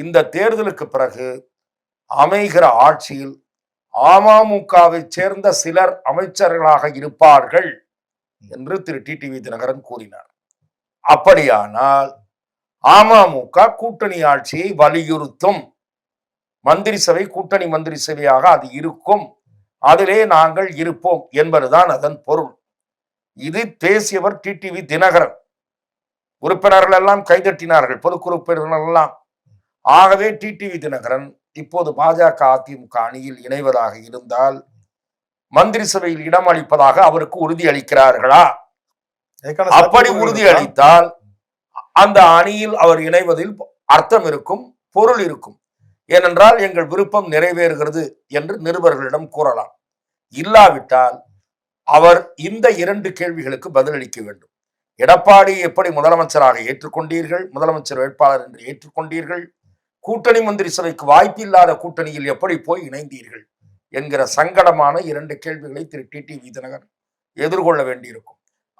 இந்த தேர்தலுக்கு பிறகு அமைகிற ஆட்சியில் அமமுகவை சேர்ந்த சிலர் அமைச்சர்களாக இருப்பார்கள் என்று திரு டிடிவி தினகரன் கூறினார். அப்படியானால் அமமுக கூட்டணி ஆட்சியை வலியுறுத்தும் மந்திரி சபை கூட்டணி மந்திரி சபையாக அது இருக்கும், அதிலே நாங்கள் இருப்போம் என்பதுதான் அதன் பொருள். இது பேசியவர் டிடிவி தினகரன். உறுப்பினர்கள் எல்லாம் கைதட்டினார்கள், பொதுக்குழு உறுப்பினர்கள் எல்லாம். ஆகவே டிடிவி தினகரன் இப்போது பாஜக அதிமுக அணியில் இணைவதாக இருந்தால் மந்திரி சபையில் இடம் அளிப்பதாக அவருக்கு உறுதி அளிக்கிறார்களா? அப்படி உறுதி அளித்தால் அந்த அணியில் அவர் இணைவதில் அர்த்தம் இருக்கும், பொருள் இருக்கும். ஏனென்றால் எங்கள் விருப்பம் நிறைவேறுகிறது என்று நிருபர்களிடம் கூறலாம். இல்லாவிட்டால் அவர் இந்த 2 கேள்விகளுக்கு பதிலளிக்க வேண்டும். எடப்பாடி எப்படி முதலமைச்சராக ஏற்றுக்கொண்டீர்கள், முதலமைச்சர் வேட்பாளர் என்று ஏற்றுக்கொண்டீர்கள், கூட்டணி மந்திரி சபைக்கு வாய்ப்பில்லாத கூட்டணியில் எப்படி போய் இணைந்தீர்கள் என்கிற சங்கடமான 2 கேள்விகளை திரு டிடிவி தினகரன் எதிர்கொள்ள வேண்டியிருக்கும்.